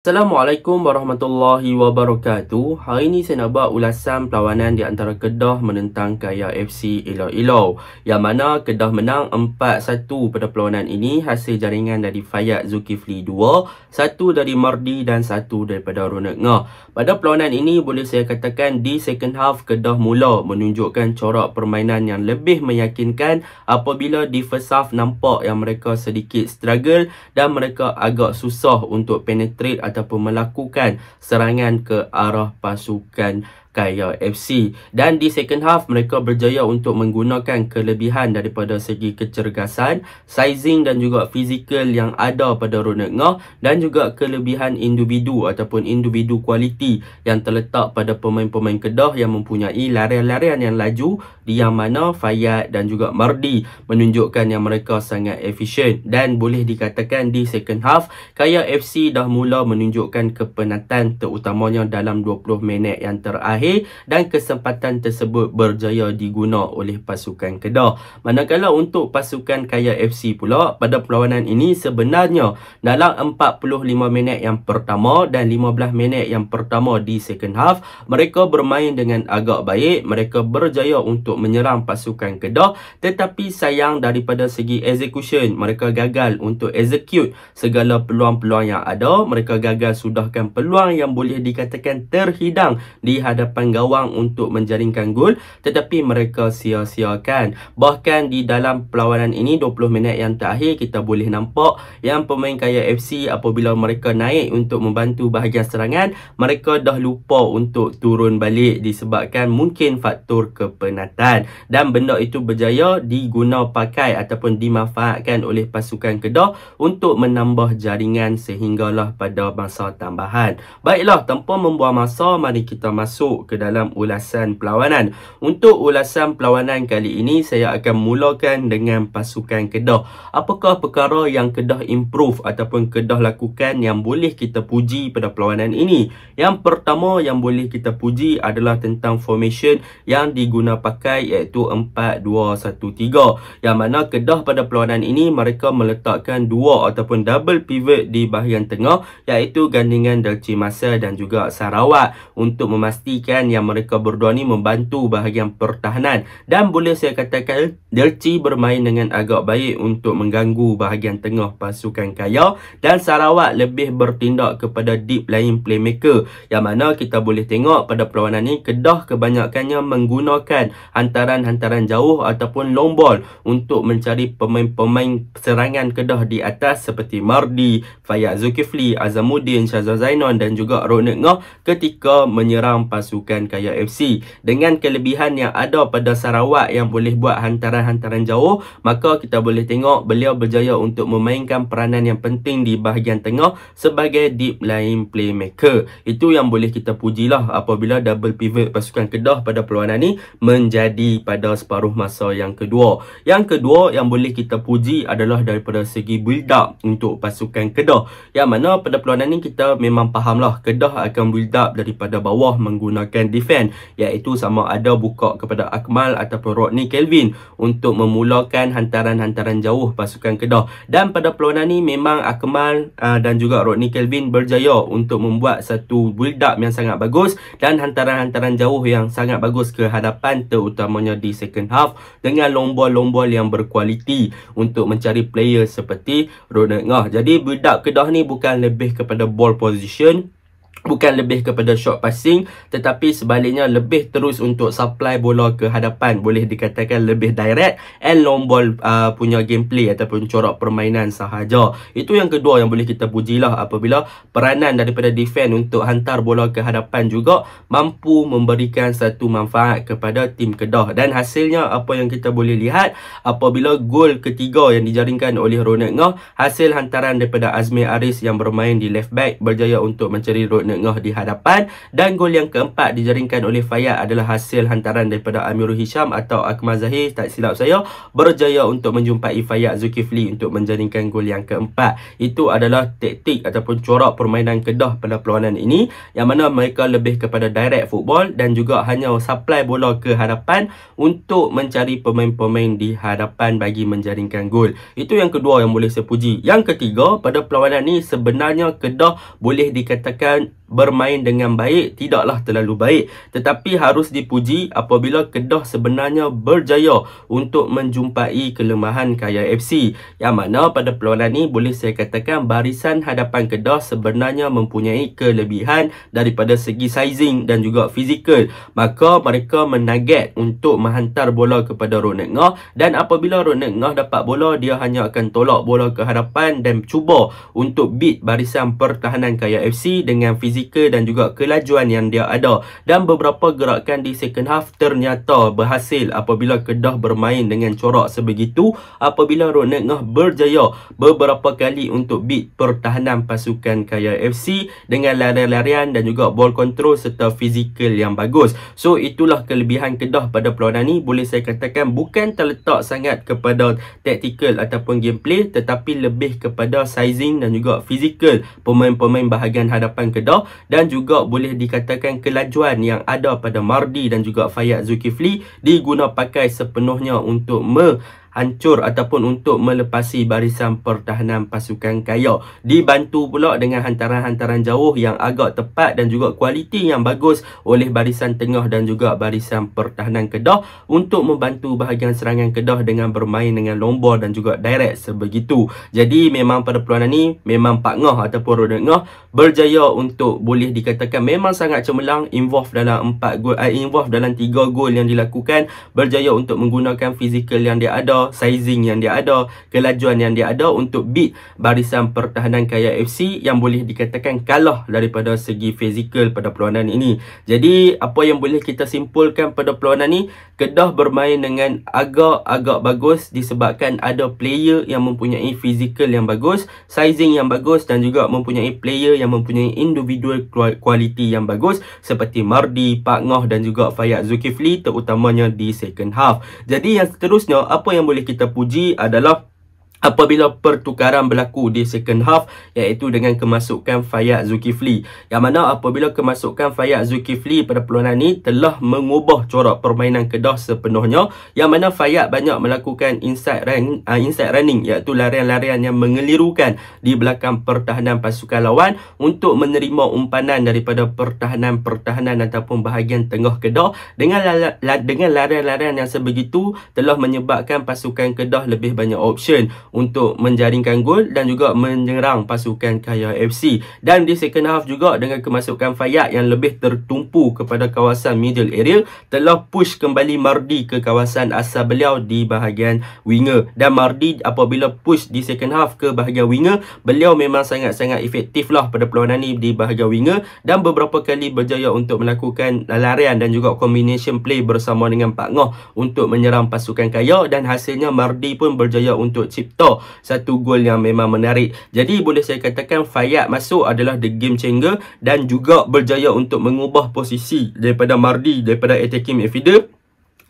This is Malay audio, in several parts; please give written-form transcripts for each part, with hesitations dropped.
Assalamualaikum warahmatullahi wabarakatuh. Hari ini saya nak buat ulasan perlawanan di antara Kedah menentang KAYA FC Iloilo, yang mana Kedah menang 4-1 pada perlawanan ini hasil jaringan dari Fayad Zulkifli 2, 1 dari Mardi dan 1 daripada Ronak Ngah. Pada perlawanan ini boleh saya katakan di second half Kedah mula menunjukkan corak permainan yang lebih meyakinkan apabila di first half nampak yang mereka sedikit struggle dan mereka agak susah untuk penetrate ataupun melakukan serangan ke arah pasukan KAYA FC. Dan di second half mereka berjaya untuk menggunakan kelebihan daripada segi kecergasan, sizing dan juga fizikal yang ada pada Ronak Ngah, dan juga kelebihan individu ataupun individu kualiti yang terletak pada pemain-pemain Kedah yang mempunyai larian-larian yang laju, di yang mana Fayad dan juga Mardi menunjukkan yang mereka sangat efisien. Dan boleh dikatakan di second half KAYA FC dah mula menunjukkan kepenatan terutamanya dalam 20 minit yang terakhir, dan kesempatan tersebut berjaya diguna oleh pasukan Kedah. Manakala untuk pasukan KAYA FC pula, pada perlawanan ini sebenarnya dalam 45 minit yang pertama dan 15 minit yang pertama di second half, mereka bermain dengan agak baik. Mereka berjaya untuk menyerang pasukan Kedah, tetapi sayang daripada segi execution, mereka gagal untuk execute segala peluang-peluang yang ada. Mereka gagal sudahkan peluang yang boleh dikatakan terhidang di hadapan gawang untuk menjaringkan gol, tetapi mereka sia-siakan. Bahkan di dalam perlawanan ini 20 minit yang terakhir, kita boleh nampak yang pemain KAYA FC apabila mereka naik untuk membantu bahagian serangan, mereka dah lupa untuk turun balik disebabkan mungkin faktor kepenatan, dan benda itu berjaya diguna pakai ataupun dimanfaatkan oleh pasukan Kedah untuk menambah jaringan sehinggalah pada masa tambahan. Baiklah, tanpa membuang masa, mari kita masuk ke dalam ulasan perlawanan. Untuk ulasan perlawanan kali ini, saya akan mulakan dengan pasukan Kedah. Apakah perkara yang Kedah improve ataupun Kedah lakukan yang boleh kita puji pada perlawanan ini? Yang pertama yang boleh kita puji adalah tentang formation yang diguna pakai, iaitu 4-2-1-3, yang mana Kedah pada perlawanan ini mereka meletakkan dua ataupun double pivot di bahagian tengah, iaitu gandingan Delci Masa dan juga Sarawak, untuk memastikan yang mereka berdua ni membantu bahagian pertahanan. Dan boleh saya katakan Delci bermain dengan agak baik untuk mengganggu bahagian tengah pasukan KAYA, dan Sarawak lebih bertindak kepada deep line playmaker, yang mana kita boleh tengok pada perlawanan ni Kedah kebanyakannya menggunakan hantaran-hantaran jauh ataupun long ball untuk mencari pemain-pemain serangan Kedah di atas seperti Mardi, Fayad Zulkifli, Azamuddin, Syazwan Zainon dan juga Ronak Ngah ketika menyerang pasukan KAYA FC. Dengan kelebihan yang ada pada Sarawak yang boleh buat hantaran-hantaran jauh, maka kita boleh tengok beliau berjaya untuk memainkan peranan yang penting di bahagian tengah sebagai deep line playmaker. Itu yang boleh kita pujilah apabila double pivot pasukan Kedah pada perlawanan ni menjadi pada separuh masa yang kedua. Yang kedua yang boleh kita puji adalah daripada segi build up untuk pasukan Kedah, yang mana pada perlawanan ni kita memang fahamlah Kedah akan build up daripada bawah menggunakan defense, iaitu sama ada buka kepada Akmal ataupun Rodney Kelvin untuk memulakan hantaran-hantaran jauh pasukan Kedah. Dan pada perlawanan ni memang Akmal dan juga Rodney Kelvin berjaya untuk membuat satu build up yang sangat bagus dan hantaran-hantaran jauh yang sangat bagus ke hadapan, terutamanya di second half, dengan long ball yang berkualiti untuk mencari player seperti Ronak Ngah. Jadi build up Kedah ni bukan lebih kepada ball position, bukan lebih kepada short passing, tetapi sebaliknya lebih terus untuk supply bola ke hadapan. Boleh dikatakan lebih direct and long ball punya gameplay ataupun corak permainan sahaja. Itu yang kedua yang boleh kita pujilah, apabila peranan daripada defense untuk hantar bola ke hadapan juga mampu memberikan satu manfaat kepada tim Kedah. Dan hasilnya apa yang kita boleh lihat apabila gol ketiga yang dijaringkan oleh Ronak Ngah, hasil hantaran daripada Azmi Aris yang bermain di left back berjaya untuk mencari Ronak Ngah di hadapan, dan gol yang keempat dijaringkan oleh Fayad adalah hasil hantaran daripada Amirul Hisham atau Akmal Zahir, tak silap saya, berjaya untuk menjumpai Fayad Zulkifli untuk menjaringkan gol yang keempat. Itu adalah taktik ataupun corak permainan Kedah pada perlawanan ini, yang mana mereka lebih kepada direct football dan juga hanya supply bola ke hadapan untuk mencari pemain-pemain di hadapan bagi menjaringkan gol. Itu yang kedua yang boleh saya puji. Yang ketiga, pada perlawanan ni sebenarnya Kedah boleh dikatakan bermain dengan baik, tidaklah terlalu baik, tetapi harus dipuji apabila Kedah sebenarnya berjaya untuk menjumpai kelemahan Kaya FC, yang mana pada perlawanan ni boleh saya katakan barisan hadapan Kedah sebenarnya mempunyai kelebihan daripada segi sizing dan juga fizikal. Maka mereka menaget untuk menghantar bola kepada Ronak Ngah, dan apabila Ronak Ngah dapat bola, dia hanya akan tolak bola ke hadapan dan cuba untuk beat barisan pertahanan Kaya FC dengan fizikal dan juga kelajuan yang dia ada. Dan beberapa gerakan di second half ternyata berhasil apabila Kedah bermain dengan corak sebegitu, apabila Ronak Ngah berjaya beberapa kali untuk beat pertahanan pasukan Kaya FC dengan larian-larian dan juga ball control serta fizikal yang bagus. So itulah kelebihan Kedah pada perlawanan ni. Boleh saya katakan bukan terletak sangat kepada tactical ataupun gameplay, tetapi lebih kepada sizing dan juga fizikal pemain-pemain bahagian hadapan Kedah, dan juga boleh dikatakan kelajuan yang ada pada Mardi dan juga Fayad Zulkifli diguna pakai sepenuhnya untuk hancur ataupun untuk melepasi barisan pertahanan pasukan Kaya. Dibantu pula dengan hantaran-hantaran jauh yang agak tepat dan juga kualiti yang bagus oleh barisan tengah dan juga barisan pertahanan Kedah untuk membantu bahagian serangan Kedah dengan bermain dengan long ball dan juga direct sebegitu. Jadi memang pada perlawanan ni memang Pak Ngah ataupun Ronak Ngah berjaya untuk boleh dikatakan memang sangat cemerlang, involve dalam 3 gol yang dilakukan, berjaya untuk menggunakan fizikal yang dia ada, sizing yang dia ada, kelajuan yang dia ada untuk beat barisan pertahanan Kaya FC yang boleh dikatakan kalah daripada segi fizikal pada perlawanan ini. Jadi apa yang boleh kita simpulkan pada perlawanan ni, Kedah bermain dengan agak-agak bagus disebabkan ada player yang mempunyai fizikal yang bagus, sizing yang bagus, dan juga mempunyai player yang mempunyai individual quality yang bagus seperti Mardi, Pak Ngah dan juga Fayad Zulkifli, terutamanya di second half. Jadi yang seterusnya apa yang boleh kita puji adalah apabila pertukaran berlaku di second half, iaitu dengan kemasukan Fayad Zulkifli, yang mana apabila kemasukan Fayad Zulkifli pada perlawanan ni telah mengubah corak permainan Kedah sepenuhnya, yang mana Fayad banyak melakukan inside running, iaitu larian-larian yang mengelirukan di belakang pertahanan pasukan lawan untuk menerima umpanan daripada pertahanan ataupun bahagian tengah Kedah. Dengan larian-larian yang sebegitu telah menyebabkan pasukan Kedah lebih banyak option untuk menjaringkan gol dan juga menyerang pasukan Kaya FC. Dan di second half juga dengan kemasukan Fayad yang lebih tertumpu kepada kawasan middle area, telah push kembali Mardi ke kawasan asal beliau di bahagian winger. Dan Mardi apabila push di second half ke bahagian winger, beliau memang sangat-sangat efektif lah pada perlawanan ni di bahagian winger, dan beberapa kali berjaya untuk melakukan larian dan juga combination play bersama dengan Pak Ngah untuk menyerang pasukan Kaya, dan hasilnya Mardi pun berjaya untuk cipta satu gol yang memang menarik. Jadi boleh saya katakan Fayad masuk adalah the game changer dan juga berjaya untuk mengubah posisi daripada Mardi daripada attacking midfielder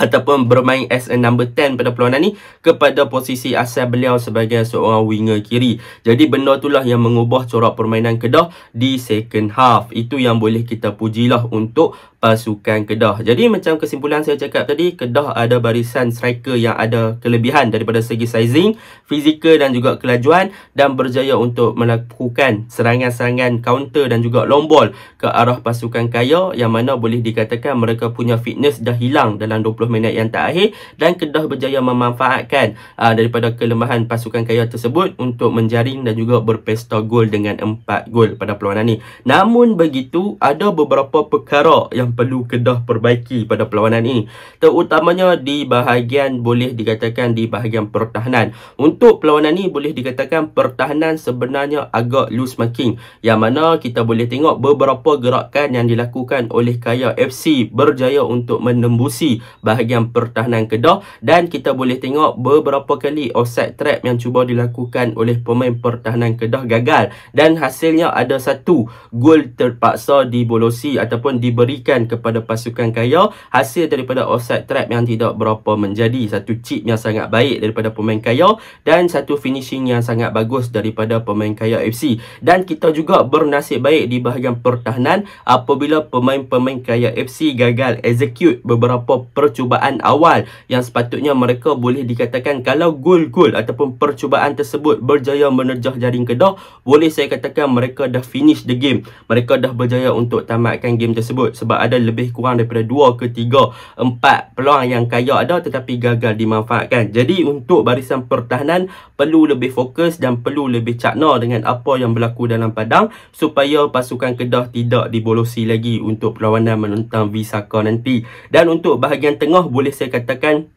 ataupun bermain as a number 10 pada perlawanan ni kepada posisi asal beliau sebagai seorang winger kiri. Jadi benda itulah yang mengubah corak permainan Kedah di second half. Itu yang boleh kita pujilah untuk pasukan Kedah. Jadi macam kesimpulan saya cakap tadi, Kedah ada barisan striker yang ada kelebihan daripada segi sizing, fizikal dan juga kelajuan, dan berjaya untuk melakukan serangan-serangan counter dan juga long ball ke arah pasukan Kaya, yang mana boleh dikatakan mereka punya fitness dah hilang dalam 20 minit yang terakhir, dan Kedah berjaya memanfaatkan daripada kelemahan pasukan Kaya tersebut untuk menjaring dan juga berpesta gol dengan 4 gol pada perlawanan ni. Namun begitu, ada beberapa perkara yang perlu Kedah perbaiki pada perlawanan ini, terutamanya di bahagian boleh dikatakan di bahagian pertahanan. Untuk perlawanan ini boleh dikatakan pertahanan sebenarnya agak loose marking, yang mana kita boleh tengok beberapa gerakan yang dilakukan oleh Kaya FC berjaya untuk menembusi bahagian bahagian pertahanan Kedah, dan kita boleh tengok beberapa kali offside trap yang cuba dilakukan oleh pemain pertahanan Kedah gagal, dan hasilnya ada satu gol terpaksa dibolosi ataupun diberikan kepada pasukan Kaya hasil daripada offside trap yang tidak berapa menjadi. Satu chip yang sangat baik daripada pemain Kaya dan satu finishing yang sangat bagus daripada pemain Kaya FC. Dan kita juga bernasib baik di bahagian pertahanan apabila pemain-pemain Kaya FC gagal execute beberapa percubaan awal yang sepatutnya mereka boleh dikatakan kalau gol-gol ataupun percubaan tersebut berjaya menerjah jaring Kedah, boleh saya katakan mereka dah finish the game. Mereka dah berjaya untuk tamatkan game tersebut sebab ada lebih kurang daripada 2 ke 3, 4 peluang yang Kaya ada tetapi gagal dimanfaatkan. Jadi untuk barisan pertahanan perlu lebih fokus dan perlu lebih cakna dengan apa yang berlaku dalam padang supaya pasukan Kedah tidak dibolosi lagi untuk perlawanan menentang Visaka nanti. Dan untuk bahagian tengah boleh saya katakan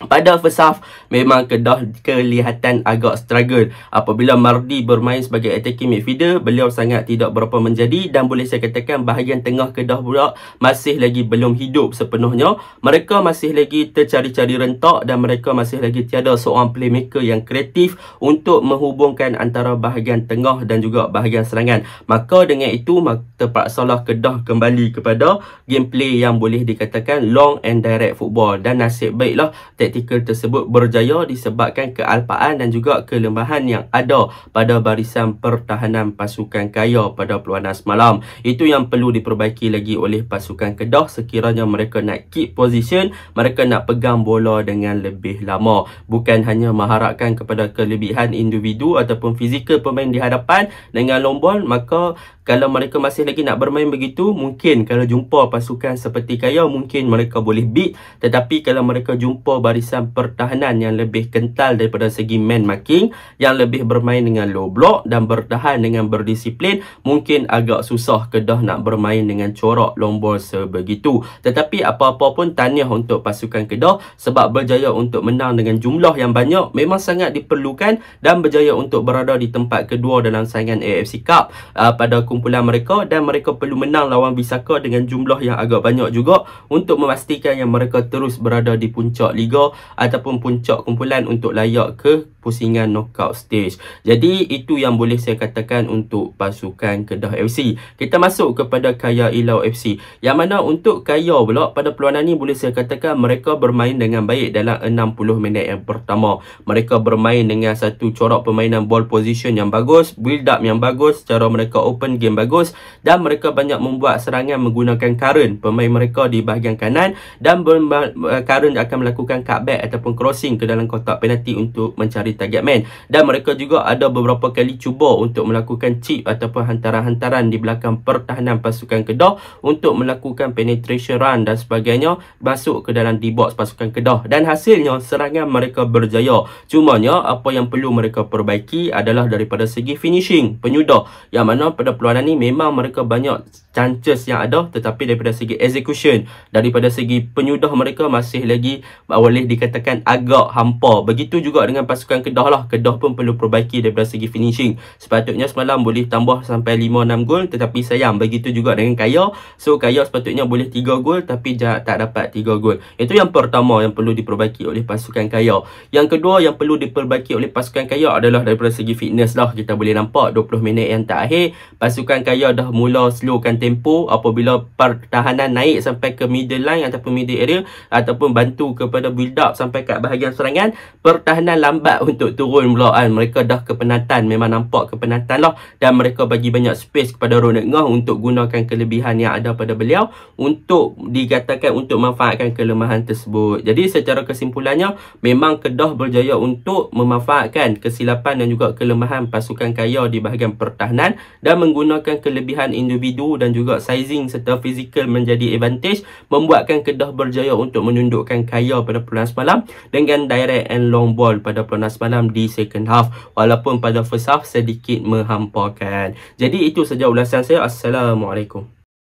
pada first half memang Kedah kelihatan agak struggle. Apabila Mardi bermain sebagai attacking midfielder, beliau sangat tidak berapa menjadi, dan boleh saya katakan bahagian tengah Kedah pula masih lagi belum hidup sepenuhnya. Mereka masih lagi tercari-cari rentak dan mereka masih lagi tiada seorang playmaker yang kreatif untuk menghubungkan antara bahagian tengah dan juga bahagian serangan. Maka dengan itu terpaksalah Kedah kembali kepada gameplay yang boleh dikatakan long and direct football, dan nasib baiklah taktikal tersebut berjaya disebabkan kealpaan dan juga kelemahan yang ada pada barisan pertahanan pasukan Kaya pada perlawanan semalam. Itu yang perlu diperbaiki lagi oleh pasukan Kedah sekiranya mereka nak keep position, mereka nak pegang bola dengan lebih lama. Bukan hanya mengharapkan kepada kelebihan individu ataupun fizikal pemain di hadapan dengan long ball, maka kalau mereka masih lagi nak bermain begitu, mungkin kalau jumpa pasukan seperti Kaya, mungkin mereka boleh beat. Tetapi kalau mereka jumpa barisan pertahanan yang lebih kental daripada segi man marking, yang lebih bermain dengan low block dan bertahan dengan berdisiplin, mungkin agak susah Kedah nak bermain dengan corak long ball sebegitu. Tetapi apa-apa pun tahniah untuk pasukan Kedah sebab berjaya untuk menang dengan jumlah yang banyak memang sangat diperlukan, dan berjaya untuk berada di tempat kedua dalam saingan AFC Cup pada kumpulan mereka, dan mereka perlu menang lawan Visaka dengan jumlah yang agak banyak juga untuk memastikan yang mereka terus berada di puncak liga ataupun puncak kumpulan untuk layak ke pusingan knockout stage. Jadi itu yang boleh saya katakan untuk pasukan Kedah FC. Kita masuk kepada Kaya Ilau FC, yang mana untuk Kaya pula pada perlawanan ni boleh saya katakan mereka bermain dengan baik dalam 60 minit yang pertama. Mereka bermain dengan satu corak permainan ball position yang bagus, build up yang bagus, cara mereka open game bagus, dan mereka banyak membuat serangan menggunakan Karen, pemain mereka di bahagian kanan, dan Karen akan melakukan cutback ataupun crossing ke dalam kotak penalti untuk mencari target man. Dan mereka juga ada beberapa kali cuba untuk melakukan chip ataupun hantaran-hantaran di belakang pertahanan pasukan Kedah untuk melakukan penetration run dan sebagainya masuk ke dalam D-box pasukan Kedah, dan hasilnya serangan mereka berjaya. Cumanya apa yang perlu mereka perbaiki adalah daripada segi finishing, penyudah, yang mana pada perlawanan ni memang mereka banyak chances yang ada, tetapi daripada segi execution, daripada segi penyudah mereka masih lagi boleh dikatakan agak hampa. Begitu juga dengan pasukan Kedah lah. Kedah pun perlu perbaiki daripada segi finishing. Sepatutnya semalam boleh tambah sampai 5-6 gol, tetapi sayang. Begitu juga dengan Kaya. So Kaya sepatutnya boleh 3 gol tapi tak dapat 3 gol. Itu yang pertama yang perlu diperbaiki oleh pasukan Kaya. Yang kedua yang perlu diperbaiki oleh pasukan Kaya adalah daripada segi fitness lah. Kita boleh nampak 20 minit yang terakhir pasukan Kaya dah mula slowkan tempo apabila pertahanan naik sampai ke middle line ataupun middle area ataupun bantu kepada build up sampai kat bahagian serangan, pertahanan lambat untuk turun pula kan. Mereka dah kepenatan, memang nampak kepenatan lah, dan mereka bagi banyak space kepada Ronald Ngah untuk gunakan kelebihan yang ada pada beliau untuk dikatakan untuk memanfaatkan kelemahan tersebut. Jadi secara kesimpulannya memang Kedah berjaya untuk memanfaatkan kesilapan dan juga kelemahan pasukan Kaya di bahagian pertahanan dan menggunakan kelebihan individu dan juga sizing serta fizikal menjadi advantage, membuatkan Kedah berjaya untuk menundukkan Kaya pada perlawanan semalam dengan direct and long ball pada perlawanan semalam di second half, walaupun pada first half sedikit menghampakan. Jadi itu saja ulasan saya. Assalamualaikum.